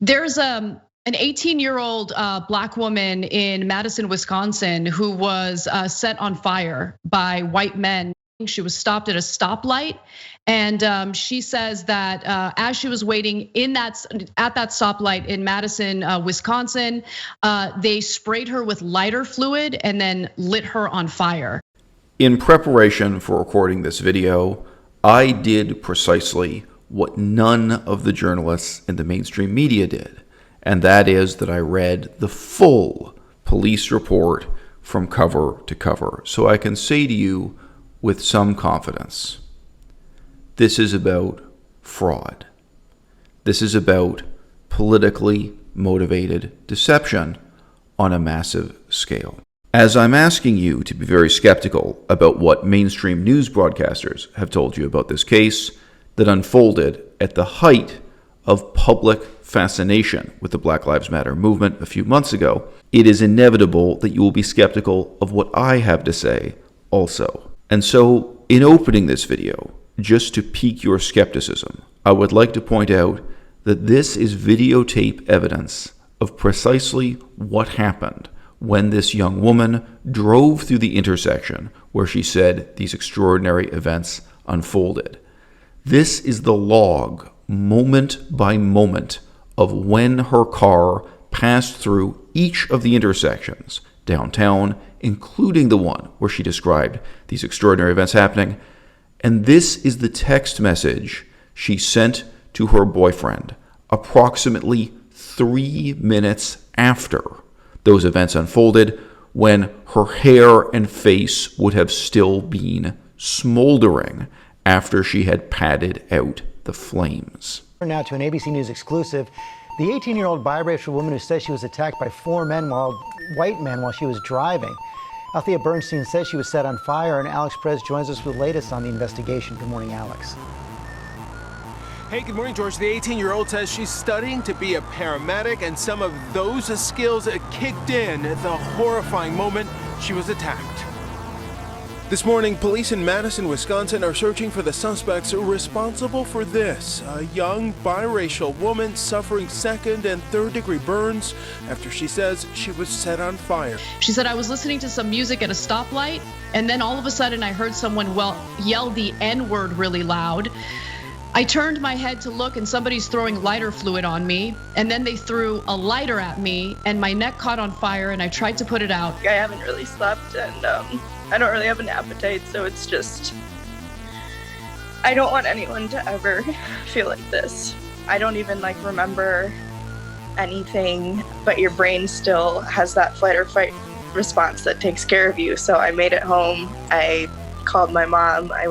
There's an 18-year-old Black woman in Madison, Wisconsin, who was set on fire by white men. She was stopped at a stoplight, and she says that as she was waiting at that stoplight in Madison, Wisconsin, they sprayed her with lighter fluid and then lit her on fire. In preparation for recording this video, I did precisely what none of the journalists in the mainstream media did, and that is that I read the full police report from cover to cover. So I can say to you with some confidence, this is about fraud. This is about politically motivated deception on a massive scale. As I'm asking you to be very skeptical about what mainstream news broadcasters have told you about this case that unfolded at the height of public fascination with the Black Lives Matter movement a few months ago, it is inevitable that you will be skeptical of what I have to say also. And so, in opening this video, just to pique your skepticism, I would like to point out that this is videotape evidence of precisely what happened when this young woman drove through the intersection where she said these extraordinary events unfolded. This is the log, moment by moment, of when her car passed through each of the intersections downtown, including the one where she described these extraordinary events happening. And this is the text message she sent to her boyfriend approximately 3 minutes after those events unfolded, when her hair and face would have still been smoldering after she had padded out the flames. Now to an ABC News exclusive. The 18-year-old biracial woman who says she was attacked by 4 white men while she was driving. Althea Bernstein says she was set on fire, and Alex Perez joins us with the latest on the investigation. Good morning, Alex. Hey, good morning, George. The 18-year-old says she's studying to be a paramedic, and some of those skills kicked in at the horrifying moment she was attacked. This morning, police in Madison, Wisconsin are searching for the suspects responsible for this. A young biracial woman suffering 2nd and 3rd degree burns after she says she was set on fire. She said, I was listening to some music at a stoplight, and then all of a sudden I heard someone yell the N-word really loud. I turned my head to look, and somebody's throwing lighter fluid on me, and then they threw a lighter at me, and my neck caught on fire, and I tried to put it out. I haven't really slept, and I don't really have an appetite, so it's just, I don't want anyone to ever feel like this. I don't even remember anything, but your brain still has that flight or fight response that takes care of you. So I made it home. I called my mom. I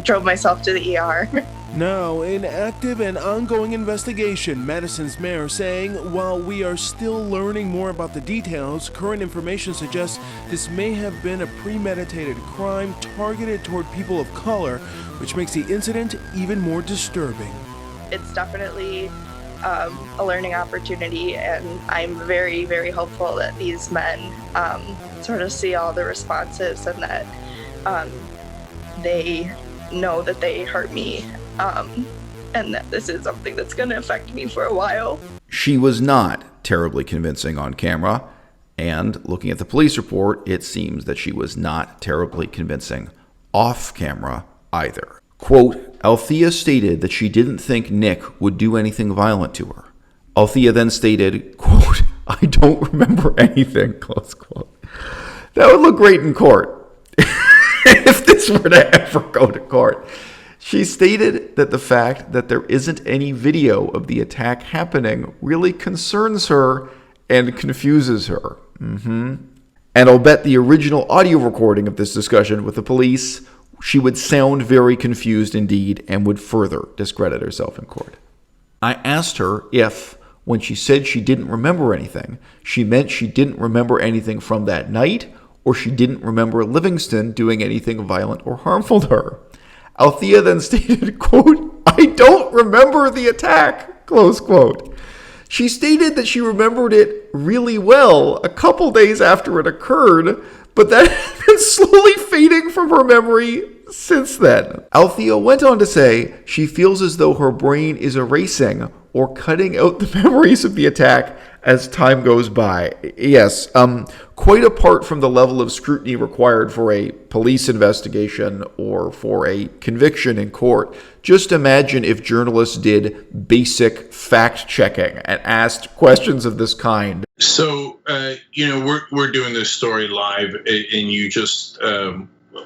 drove myself to the ER. Now, an active and ongoing investigation, Madison's mayor saying, while we are still learning more about the details, current information suggests this may have been a premeditated crime targeted toward people of color, which makes the incident even more disturbing. It's definitely a learning opportunity, and I'm very, very hopeful that these men sort of see all the responses and that they know that they hurt me. And that this is something that's going to affect me for a while. She was not terribly convincing on camera, and looking at the police report, it seems that she was not terribly convincing off camera either. Quote, Althea stated that she didn't think Nick would do anything violent to her. Althea then stated, quote, I don't remember anything, close quote. That would look great in court if this were to ever go to court. She stated that the fact that there isn't any video of the attack happening really concerns her and confuses her. And I'll bet the original audio recording of this discussion with the police, she would sound very confused indeed and would further discredit herself in court. I asked her if, when she said she didn't remember anything, she meant she didn't remember anything from that night, or she didn't remember Livingston doing anything violent or harmful to her. Althea then stated, quote, I don't remember the attack, close quote. She stated that she remembered it really well a couple days after it occurred, but that had been slowly fading from her memory since then. Althea went on to say she feels as though her brain is erasing or cutting out the memories of the attack as time goes by. Yes, quite apart from the level of scrutiny required for a police investigation or for a conviction in court, just imagine if journalists did basic fact-checking and asked questions of this kind. So, we're doing this story live, and you just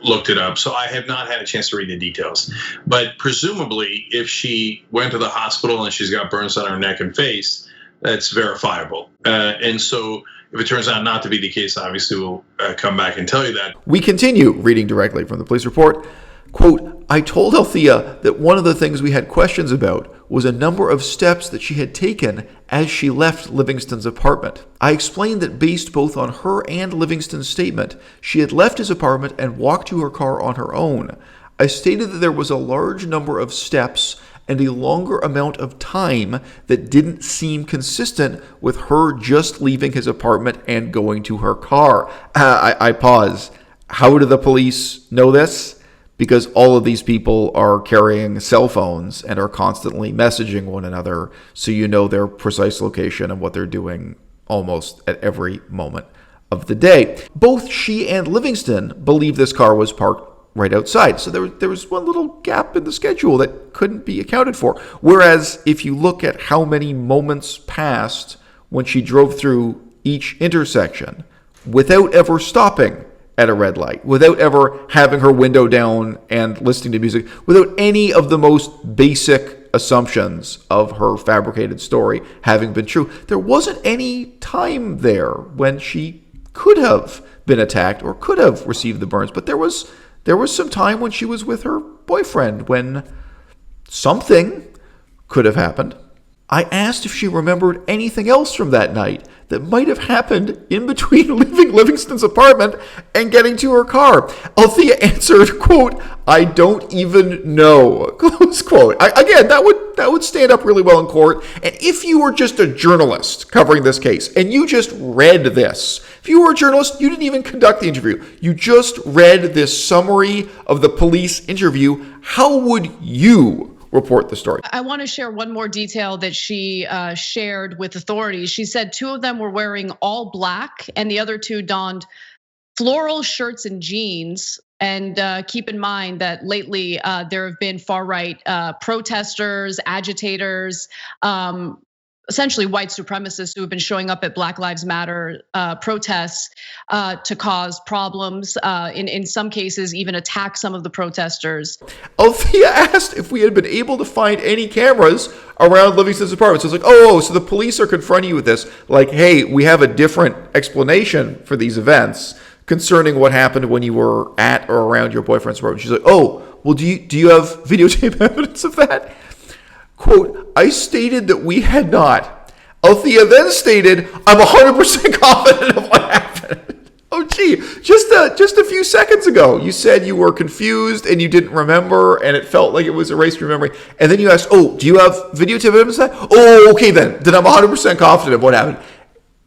looked it up. So I have not had a chance to read the details. But presumably, if she went to the hospital and she's got burns on her neck and face, that's verifiable. And so if it turns out not to be the case, obviously we'll come back and tell you that. We continue reading directly from the police report. Quote, I told Althea that one of the things we had questions about was a number of steps that she had taken as she left Livingston's apartment. I explained that based both on her and Livingston's statement, she had left his apartment and walked to her car on her own. I stated that there was a large number of steps and a longer amount of time that didn't seem consistent with her just leaving his apartment and going to her car. I pause. How do the police know this? Because all of these people are carrying cell phones and are constantly messaging one another, so you know their precise location and what they're doing almost at every moment of the day. Both she and Livingston believe this car was parked right outside. So there was one little gap in the schedule that couldn't be accounted for. Whereas if you look at how many moments passed when she drove through each intersection without ever stopping at a red light, without ever having her window down and listening to music, without any of the most basic assumptions of her fabricated story having been true, there wasn't any time there when she could have been attacked or could have received the burns. But there was some time when she was with her boyfriend when something could have happened. I asked if she remembered anything else from that night that might have happened in between leaving Livingston's apartment and getting to her car. Althea answered, quote, I don't even know, close quote. Again, that would stand up really well in court. And if you were just a journalist covering this case and you just read this, if you were a journalist, you didn't even conduct the interview, you just read this summary of the police interview, how would you report the story? I want to share one more detail that she shared with authorities. She said two of them were wearing all black and the other two donned floral shirts and jeans. And keep in mind that lately there have been far-right protesters, agitators, essentially white supremacists who have been showing up at Black Lives Matter protests to cause problems, in some cases even attack some of the protesters. Althea asked if we had been able to find any cameras around Livingston's apartment. So it's like, so the police are confronting you with this. Like, hey, we have a different explanation for these events concerning what happened when you were at or around your boyfriend's apartment. She's like, well, do you have videotape evidence of that? Quote, I stated that we had not. Althea then stated, I'm 100% confident of what happened. Oh, gee, just a few seconds ago, you said you were confused and you didn't remember and it felt like it was erased from your memory. And then you asked, do you have videotape evidence of that? Oh, okay, then I'm 100% confident of what happened.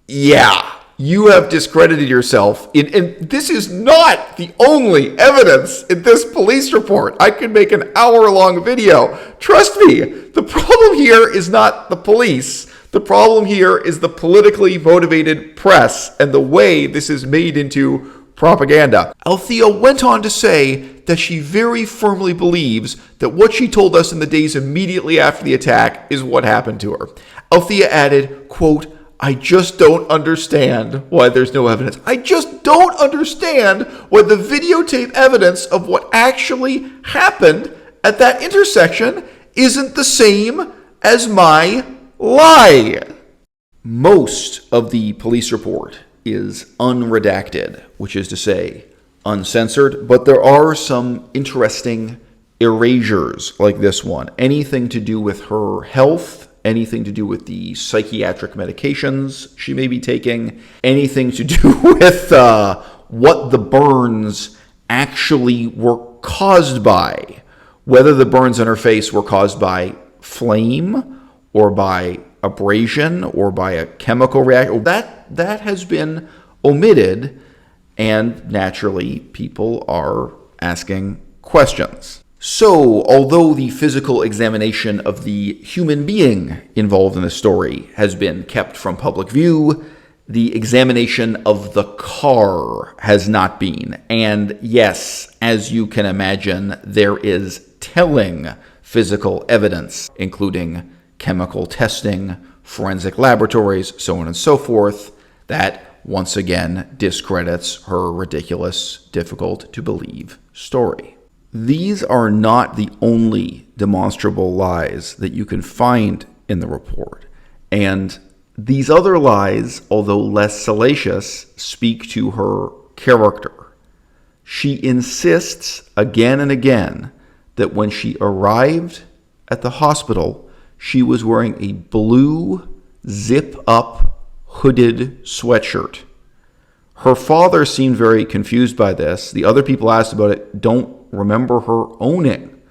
Yeah. You have discredited yourself. And this is not the only evidence in this police report. I could make an hour-long video. Trust me, the problem here is not the police. The problem here is the politically motivated press and the way this is made into propaganda. Althea went on to say that she very firmly believes that what she told us in the days immediately after the attack is what happened to her. Althea added, quote, I just don't understand why there's no evidence. I just don't understand why the videotape evidence of what actually happened at that intersection isn't the same as my lie. Most of the police report is unredacted, which is to say uncensored, but there are some interesting erasures like this one. Anything to do with her health, anything to do with the psychiatric medications she may be taking, anything to do with what the burns actually were caused by, whether the burns on her face were caused by flame or by abrasion or by a chemical reaction. That has been omitted, and naturally people are asking questions. So, although the physical examination of the human being involved in the story has been kept from public view, the examination of the car has not been. And yes, as you can imagine, there is telling physical evidence, including chemical testing, forensic laboratories, so on and so forth, that once again discredits her ridiculous, difficult to believe story. These are not the only demonstrable lies that you can find in the report. And these other lies, although less salacious, speak to her character. She insists again and again that when she arrived at the hospital, she was wearing a blue zip-up hooded sweatshirt. Her father seemed very confused by this. The other people asked about it don't remember her owning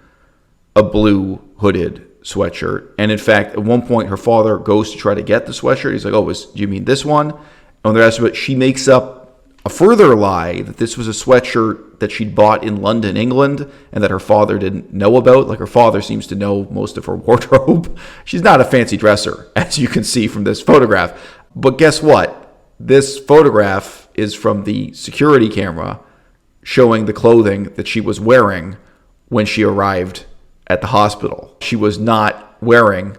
a blue hooded sweatshirt. And in fact, at one point, her father goes to try to get the sweatshirt. He's like, oh, do you mean this one? And when they're asked about it, she makes up a further lie that this was a sweatshirt that she'd bought in London, England, and that her father didn't know about. Like, her father seems to know most of her wardrobe. She's not a fancy dresser, as you can see from this photograph. But guess what? This photograph is from the security camera showing the clothing that she was wearing when she arrived at the hospital. She was not wearing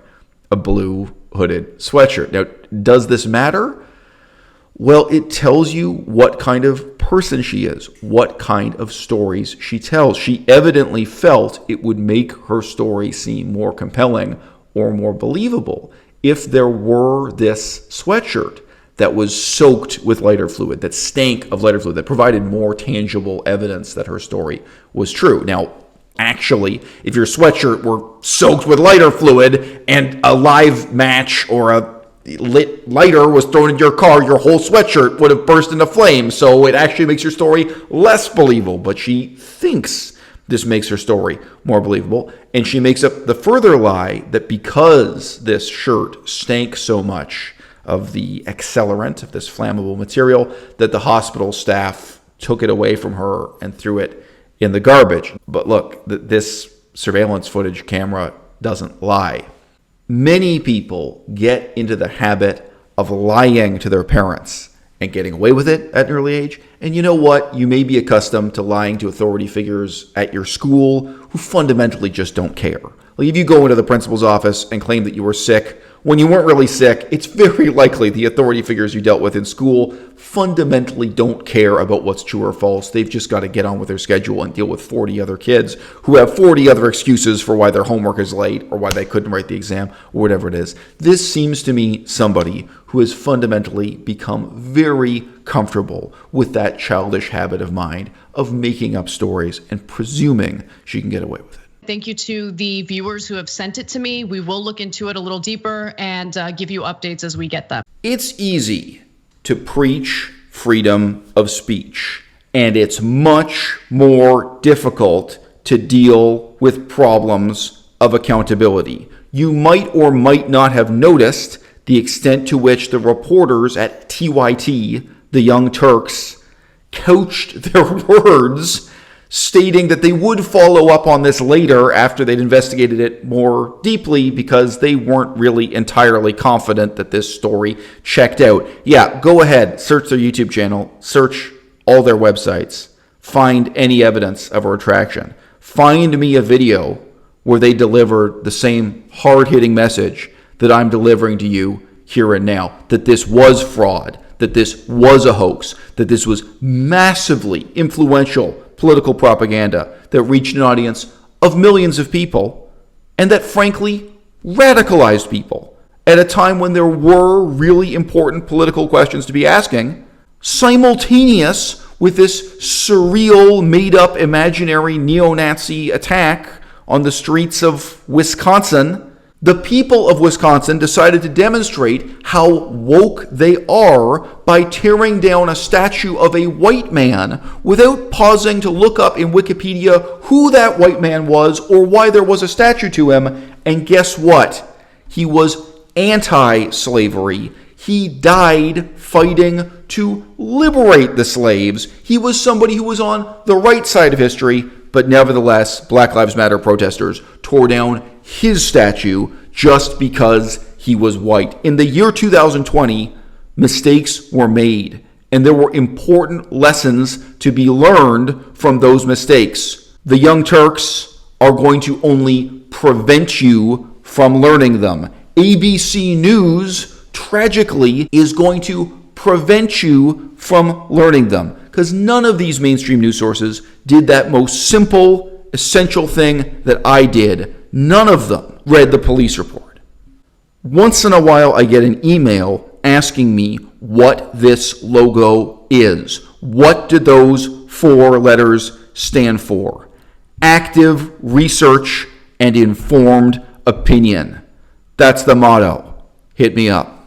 a blue hooded sweatshirt. Now, does this matter? Well, it tells you what kind of person she is, what kind of stories she tells. She evidently felt it would make her story seem more compelling or more believable if there were this sweatshirt that was soaked with lighter fluid, that stank of lighter fluid, that provided more tangible evidence that her story was true. Now, actually, if your sweatshirt were soaked with lighter fluid and a live match or a lit lighter was thrown in your car, your whole sweatshirt would have burst into flames. So it actually makes your story less believable. But she thinks this makes her story more believable. And she makes up the further lie that because this shirt stank so much of the accelerant, of this flammable material, that the hospital staff took it away from her and threw it in the garbage. But look, this surveillance footage camera doesn't lie. Many people get into the habit of lying to their parents and getting away with it at an early age. And you know what? You may be accustomed to lying to authority figures at your school who fundamentally just don't care. Like, if you go into the principal's office and claim that you were sick when you weren't really sick, it's very likely the authority figures you dealt with in school fundamentally don't care about what's true or false. They've just got to get on with their schedule and deal with 40 other kids who have 40 other excuses for why their homework is late or why they couldn't write the exam or whatever it is. This seems to me somebody who has fundamentally become very comfortable with that childish habit of mind of making up stories and presuming she can get away with it. Thank you to the viewers who have sent it to me. We will look into it a little deeper and give you updates as we get them. It's easy to preach freedom of speech, and it's much more difficult to deal with problems of accountability. You might or might not have noticed the extent to which the reporters at TYT, the Young Turks, couched their words stating that they would follow up on this later after they'd investigated it more deeply because they weren't really entirely confident that this story checked out. Yeah, go ahead, search their YouTube channel, search all their websites, find any evidence of a retraction. Find me a video where they delivered the same hard-hitting message that I'm delivering to you here and now, that this was fraud, that this was a hoax, that this was massively influential political propaganda that reached an audience of millions of people and that frankly radicalized people at a time when there were really important political questions to be asking, simultaneous with this surreal, made-up, imaginary neo-Nazi attack on the streets of Wisconsin. The people of Wisconsin decided to demonstrate how woke they are by tearing down a statue of a white man without pausing to look up in Wikipedia who that white man was or why there was a statue to him. And guess what? He was anti-slavery. He died fighting to liberate the slaves. He was somebody who was on the right side of history, but nevertheless, Black Lives Matter protesters tore down his statue just because he was white. In the year 2020, mistakes were made, and there were important lessons to be learned from those mistakes. The Young Turks are going to only prevent you from learning them. ABC News, tragically, is going to prevent you from learning them, because none of these mainstream news sources did that most simple, essential thing that I did. None of them read the police report. Once in a while, I get an email asking me what this logo is. What do those 4 letters stand for? Active research and informed opinion. That's the motto. Hit me up.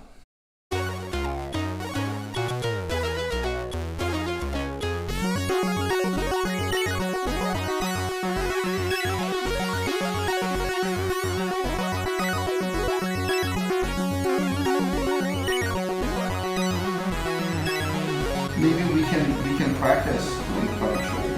Maybe we can practice doing coverage.